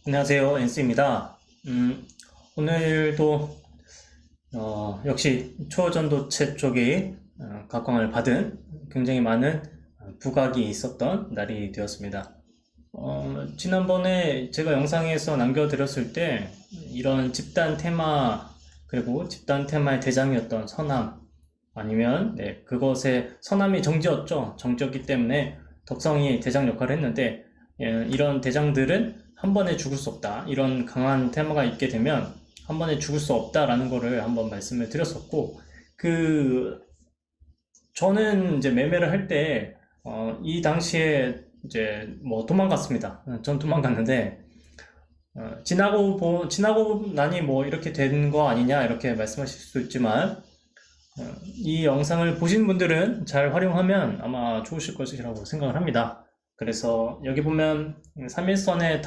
안녕하세요. 엔스입니다. 오늘도 역시 초전도체 쪽이 각광을 받은 굉장히 많은 부각이 있었던 날이 되었습니다. 지난번에 제가 영상에서 남겨드렸을 때 이런 집단 테마 그리고 집단 테마의 대장이었던 서남 아니면 그것의 서남이 정지였죠. 정지였기 때문에 덕성이 대장 역할을 했는데 이런 대장들은 한 번에 죽을 수 없다. 이런 강한 테마가 있게 되면 한 번에 죽을 수 없다라는 거를 한번 말씀을 드렸었고, 저는 이제 매매를 할 때, 이 당시에 이제 뭐 도망갔습니다. 전 도망갔는데, 지나고 나니 뭐 이렇게 된 거 아니냐, 이렇게 말씀하실 수 있지만, 이 영상을 보신 분들은 잘 활용하면 아마 좋으실 것이라고 생각을 합니다. 그래서 여기 보면 3일선에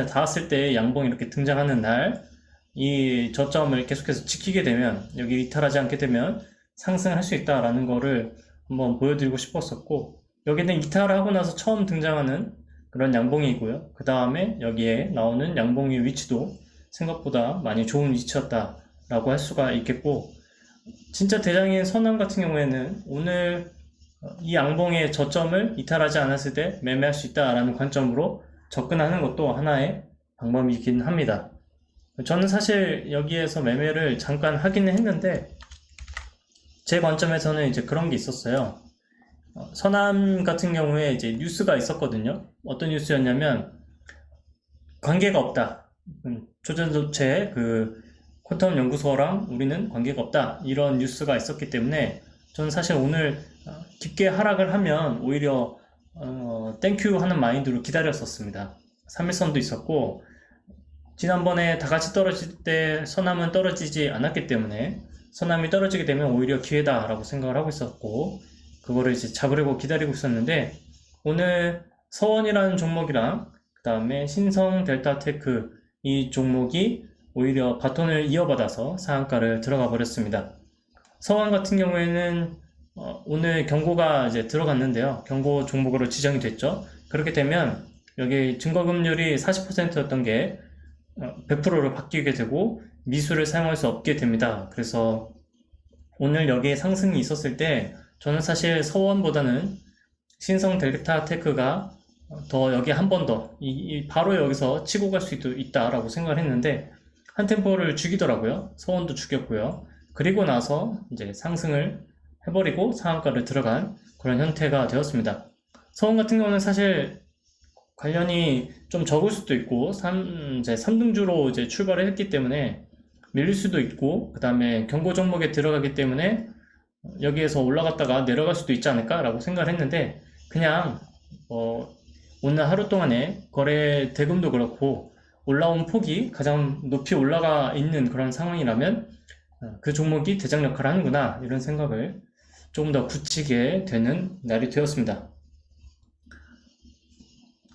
닿았을 때 양봉이 이렇게 등장하는 날, 이 저점을 계속해서 지키게 되면, 여기 이탈하지 않게 되면 상승할 수 있다라는 거를 한번 보여드리고 싶었었고, 여기는 이탈하고 나서 처음 등장하는 그런 양봉이고요. 그 다음에 여기에 나오는 양봉의 위치도 생각보다 많이 좋은 위치였다라고 할 수가 있겠고, 진짜 대장인 선암 같은 경우에는 오늘 이 양봉의 저점을 이탈하지 않았을 때 매매할 수 있다라는 관점으로 접근하는 것도 하나의 방법이긴 합니다. 저는 사실 여기에서 매매를 잠깐 하기는 했는데 제 관점에서는 이제 그런 게 있었어요. 서남 같은 경우에 이제 뉴스가 있었거든요. 어떤 뉴스였냐면 관계가 없다. 조선소체 그 퀀텀 연구소랑 우리는 관계가 없다. 이런 뉴스가 있었기 때문에 저는 사실 오늘 깊게 하락을 하면 오히려 땡큐 하는 마인드로 기다렸었습니다. 3일선도 있었고 지난번에 다 같이 떨어질 때 서남은 떨어지지 않았기 때문에 서남이 떨어지게 되면 오히려 기회다라고 생각을 하고 있었고 그거를 이제 잡으려고 기다리고 있었는데 오늘 서원이라는 종목이랑 그 다음에 신성 델타테크 이 종목이 오히려 바톤을 이어받아서 상한가를 들어가 버렸습니다. 서원 같은 경우에는 오늘 경고가 이제 들어갔는데요. 경고 종목으로 지정이 됐죠. 그렇게 되면 여기 증거금률이 40%였던 게 100%로 바뀌게 되고 미수를 사용할 수 없게 됩니다. 그래서 오늘 여기에 상승이 있었을 때 저는 사실 서원보다는 신성 델타 테크가 더 여기 한 번 더 바로 여기서 치고 갈 수 있다라고 생각을 했는데 한 템포를 죽이더라고요. 서원도 죽였고요. 그리고 나서 이제 상승을 해버리고 상한가를 들어간 그런 형태가 되었습니다. 서원 같은 경우는 사실 관련이 좀 적을 수도 있고 이제 3등주로 이제 출발을 했기 때문에 밀릴 수도 있고 그 다음에 경고 종목에 들어가기 때문에 여기에서 올라갔다가 내려갈 수도 있지 않을까 라고 생각을 했는데 그냥 오늘 하루 동안에 거래 대금도 그렇고 올라온 폭이 가장 높이 올라가 있는 그런 상황이라면 그 종목이 대장 역할을 하는구나 이런 생각을 조금 더 굳히게 되는 날이 되었습니다.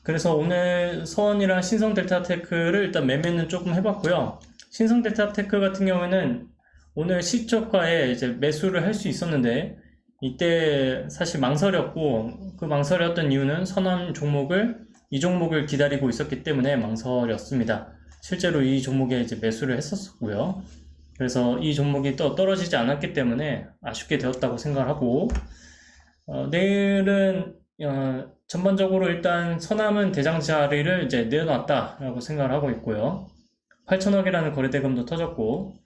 그래서 오늘 서원이랑 신성델타테크를 일단 매매는 조금 해봤고요. 신성델타테크 같은 경우에는 오늘 시초가에 이제 매수를 할 수 있었는데 이때 사실 망설였고 그 망설였던 이유는 이 종목을 기다리고 있었기 때문에 망설였습니다. 실제로 이 종목에 이제 매수를 했었고요. 그래서 이 종목이 또 떨어지지 않았기 때문에 아쉽게 되었다고 생각하고 내일은 전반적으로 일단 서남은 대장 자리를 이제 내려놨다라고 생각을 하고 있고요. 8천억이라는 거래대금도 터졌고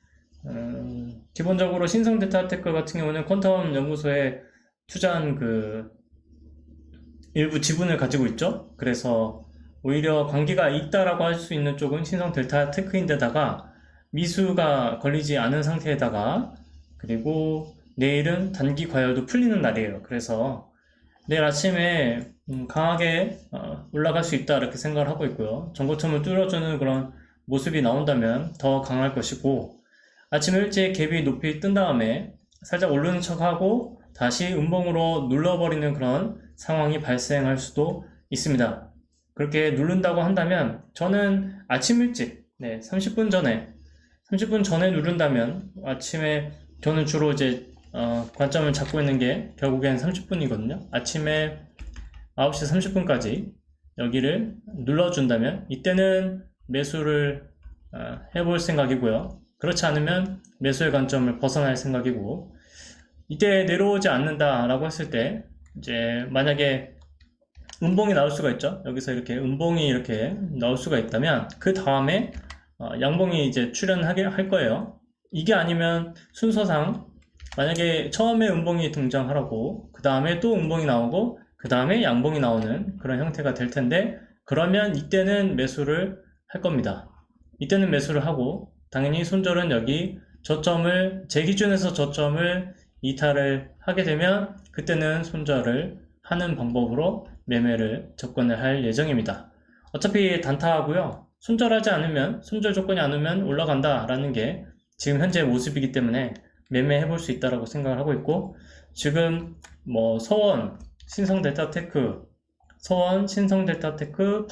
기본적으로 신성데이터테크 같은 경우는 퀀텀 연구소에 투자한 그 일부 지분을 가지고 있죠. 그래서 오히려 관계가 있다라고 할 수 있는 쪽은 신성델타테크인데다가 미수가 걸리지 않은 상태에다가 그리고 내일은 단기 과열도 풀리는 날이에요. 그래서 내일 아침에 강하게 올라갈 수 있다 이렇게 생각을 하고 있고요. 전고점을 뚫어주는 그런 모습이 나온다면 더 강할 것이고 아침 일찍 갭이 높이 뜬 다음에 살짝 오르는 척하고 다시 음봉으로 눌러버리는 그런 상황이 발생할 수도 있습니다. 그렇게 누른다고 한다면 저는 아침 일찍 30분 전에 누른다면 아침에 저는 주로 이제 관점을 잡고 있는 게 결국엔 30분이거든요. 아침에 9시 30분까지 여기를 눌러준다면 이때는 매수를 해볼 생각이고요. 그렇지 않으면 매수의 관점을 벗어날 생각이고, 이때 내려오지 않는다라고 했을 때 이제 만약에 음봉이 나올 수가 있죠. 여기서 이렇게 음봉이 이렇게 나올 수가 있다면 그 다음에 양봉이 이제 출현하게 할 거예요. 이게 아니면 순서상 만약에 처음에 음봉이 등장하라고 그 다음에 또 음봉이 나오고 그 다음에 양봉이 나오는 그런 형태가 될 텐데, 그러면 이때는 매수를 할 겁니다. 이때는 매수를 하고 당연히 손절은 여기 저점을, 제 기준에서 저점을 이탈을 하게 되면 그때는 손절을 하는 방법으로 매매를 접근을 할 예정입니다. 어차피 단타하고요. 손절하지 않으면, 손절 조건이 안 오면 올라간다 라는 게 지금 현재 모습이기 때문에 매매해 볼 수 있다고 생각을 하고 있고, 지금 뭐 서원, 신성델타테크,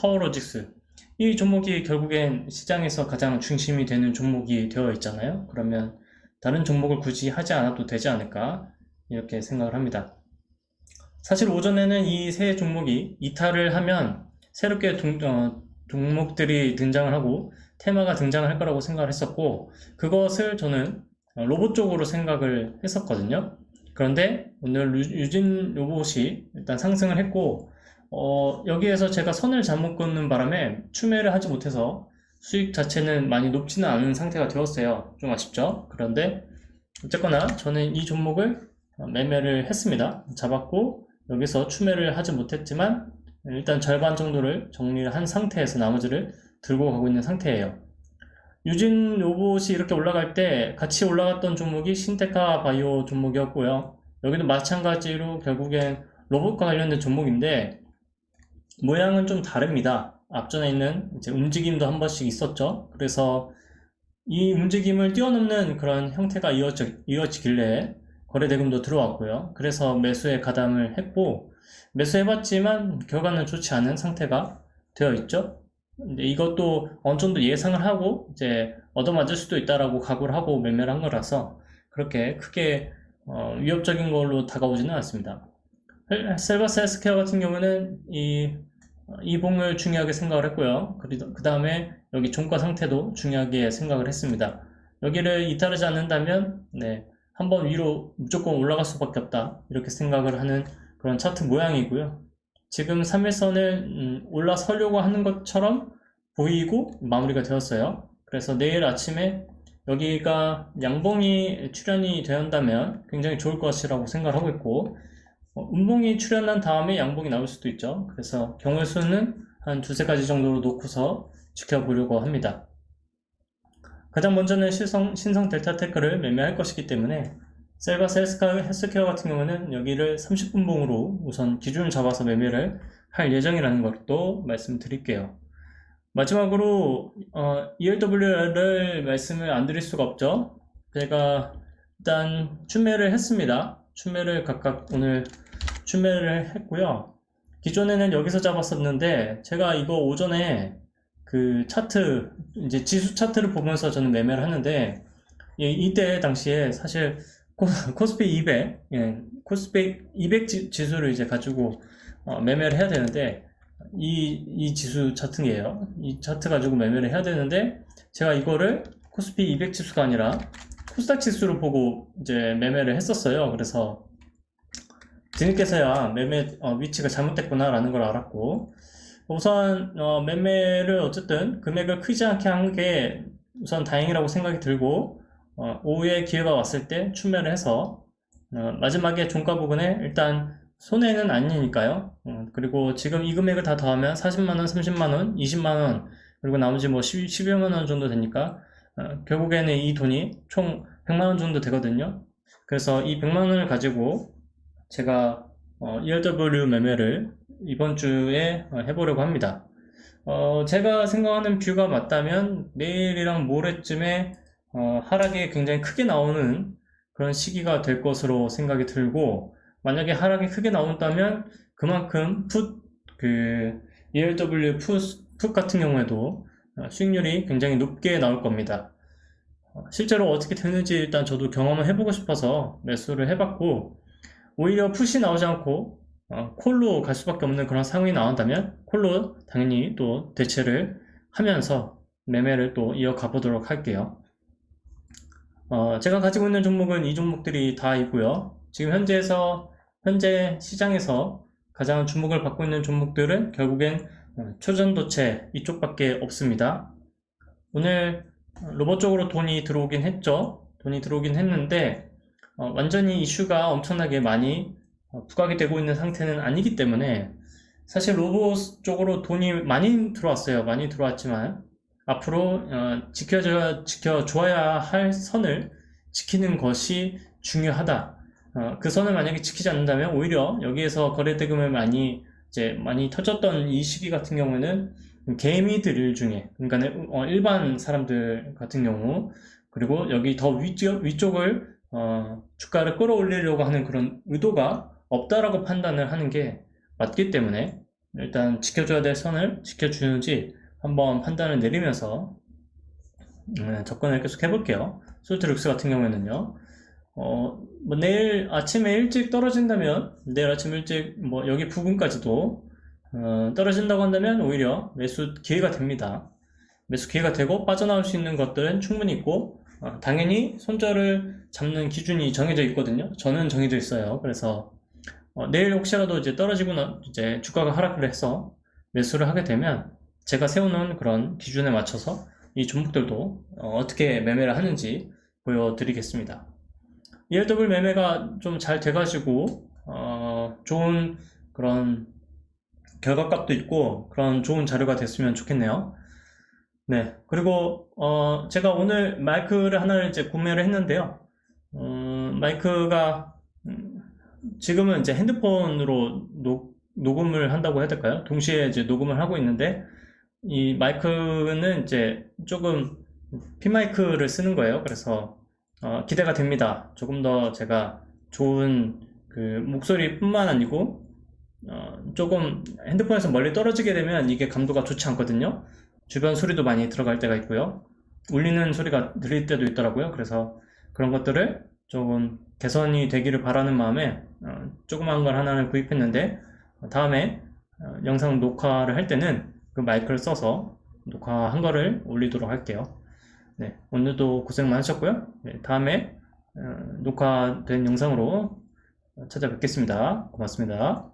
파워로직스, 이 종목이 결국엔 시장에서 가장 중심이 되는 종목이 되어 있잖아요. 그러면 다른 종목을 굳이 하지 않아도 되지 않을까 이렇게 생각을 합니다. 사실 오전에는 이 세 종목이 이탈을 하면 새롭게 종목들이 등장을 하고 테마가 등장을 할 거라고 생각을 했었고, 그것을 저는 로봇 쪽으로 생각을 했었거든요. 그런데 오늘 유진 로봇이 일단 상승을 했고, 여기에서 제가 선을 잘못 긋는 바람에 추매를 하지 못해서 수익 자체는 많이 높지는 않은 상태가 되었어요. 좀 아쉽죠? 그런데 어쨌거나 저는 이 종목을 매매를 했습니다. 잡았고 여기서 추매를 하지 못했지만 일단 절반 정도를 정리를 한 상태에서 나머지를 들고 가고 있는 상태예요. 유진 로봇이 이렇게 올라갈 때 같이 올라갔던 종목이 신테카 바이오 종목이었고요. 여기도 마찬가지로 결국엔 로봇과 관련된 종목인데 모양은 좀 다릅니다. 앞전에 있는 이제 움직임도 한 번씩 있었죠. 그래서 이 움직임을 뛰어넘는 그런 형태가 이어지길래 거래대금도 들어왔고요. 그래서 매수에 가담을 했고, 매수해봤지만 결과는 좋지 않은 상태가 되어 있죠. 근데 이것도 어느 정도 예상을 하고 이제 얻어맞을 수도 있다라고 각오를 하고 매매를 한 거라서 그렇게 크게 위협적인 걸로 다가오지는 않습니다. 셀바스 헬스케어 같은 경우는 이 봉을 중요하게 생각을 했고요. 그 다음에 여기 종가 상태도 중요하게 생각을 했습니다. 여기를 이탈하지 않는다면 한번 위로 무조건 올라갈 수밖에 없다 이렇게 생각을 하는 그런 차트 모양이고요. 지금 3일선을 올라서려고 하는 것처럼 보이고 마무리가 되었어요. 그래서 내일 아침에 여기가 양봉이 출현이 되었다면 굉장히 좋을 것이라고 생각을 하고 있고, 음봉이 출현한 다음에 양봉이 나올 수도 있죠. 그래서 경우의 수는 한 두세 가지 정도로 놓고서 지켜보려고 합니다. 가장 먼저는 신성 델타테크를 매매할 것이기 때문에 셀바스 헬스케어 같은 경우는 여기를 30분봉으로 우선 기준을 잡아서 매매를 할 예정이라는 것도 말씀드릴게요. 마지막으로 ELW를 말씀을 안 드릴 수가 없죠. 제가 일단 추매를 했습니다. 추매를 각각 오늘 추매를 했고요. 기존에는 여기서 잡았었는데 제가 이거 오전에 그 차트, 이제 지수 차트를 보면서 저는 매매를 하는데, 이때 당시에 사실 코스피 200, 코스피 200 지수를 이제 가지고 매매를 해야 되는데, 이 지수 차트예요. 이 차트 가지고 매매를 해야 되는데, 제가 이거를 코스피 200 지수가 아니라 코스닥 지수를 보고 이제 매매를 했었어요. 그래서 뒤늦게서야 매매 위치가 잘못됐구나 라는 걸 알았고, 우선 매매를 어쨌든 금액을 크지 않게 한 게 우선 다행이라고 생각이 들고, 오후에 기회가 왔을 때 추매를 해서 마지막에 종가 부분에 일단 손해는 아니니까요. 그리고 지금 이 금액을 다 더하면 40만원, 30만원, 20만원, 그리고 나머지 뭐 12만원 정도 되니까 결국에는 이 돈이 총 100만원 정도 되거든요. 그래서 이 100만원을 가지고 제가 ELW 매매를 이번 주에 해보려고 합니다. 제가 생각하는 뷰가 맞다면 내일이랑 모레쯤에 하락이 굉장히 크게 나오는 그런 시기가 될 것으로 생각이 들고, 만약에 하락이 크게 나온다면 그만큼 ELW 풋 같은 경우에도 수익률이 굉장히 높게 나올 겁니다. 실제로 어떻게 되는지 일단 저도 경험을 해보고 싶어서 매수를 해봤고, 오히려 풋이 나오지 않고 콜로 갈 수밖에 없는 그런 상황이 나온다면 콜로 당연히 또 대체를 하면서 매매를 또 이어가 보도록 할게요. 제가 가지고 있는 종목은 이 종목들이 다이고요. 지금 현재 시장에서 가장 주목을 받고 있는 종목들은 결국엔 초전도체 이쪽밖에 없습니다. 오늘 로봇 쪽으로 돈이 들어오긴 했죠. 돈이 들어오긴 했는데 완전히 이슈가 엄청나게 많이 부각이 되고 있는 상태는 아니기 때문에 사실 로봇 쪽으로 돈이 많이 들어왔어요. 많이 들어왔지만 앞으로 지켜줘야 할 선을 지키는 것이 중요하다. 그 선을 만약에 지키지 않는다면 오히려 여기에서 거래대금을 많이 터졌던 이 시기 같은 경우에는 개미들 중에, 그러니까 일반 사람들 같은 경우, 그리고 여기 더 위쪽을 주가를 끌어올리려고 하는 그런 의도가 없다라고 판단을 하는 게 맞기 때문에 일단 지켜줘야 될 선을 지켜주는지 한번 판단을 내리면서 접근을 계속 해볼게요. 솔트룩스 같은 경우에는요. 뭐 내일 아침에 일찍 떨어진다면, 내일 아침 일찍 뭐 여기 부근까지도 떨어진다고 한다면 오히려 매수 기회가 됩니다. 매수 기회가 되고 빠져나올 수 있는 것들은 충분히 있고, 당연히 손절을 잡는 기준이 정해져 있거든요. 저는 정해져 있어요. 그래서 내일 혹시라도 이제 떨어지고 이제 주가가 하락을 해서 매수를 하게 되면 제가 세워놓은 그런 기준에 맞춰서 이 종목들도 어떻게 매매를 하는지 보여드리겠습니다. ELW 매매가 좀 잘 돼가지고 좋은 그런 결과값도 있고 그런 좋은 자료가 됐으면 좋겠네요. 네, 그리고 제가 오늘 마이크를 하나를 이제 구매를 했는데요. 마이크가 지금은 이제 핸드폰으로 녹음을 한다고 해야 될까요? 동시에 이제 녹음을 하고 있는데 이 마이크는 이제 조금 핀마이크를 쓰는 거예요. 그래서 기대가 됩니다. 조금 더 제가 좋은 그 목소리뿐만 아니고 조금 핸드폰에서 멀리 떨어지게 되면 이게 감도가 좋지 않거든요. 주변 소리도 많이 들어갈 때가 있고요. 울리는 소리가 들릴 때도 있더라고요. 그래서 그런 것들을 조금 개선이 되기를 바라는 마음에 조그만 걸 하나를 구입했는데 다음에 영상 녹화를 할 때는 그 마이크를 써서 녹화한 거를 올리도록 할게요. 네, 오늘도 고생 많으셨고요. 네, 다음에 녹화된 영상으로 찾아뵙겠습니다. 고맙습니다.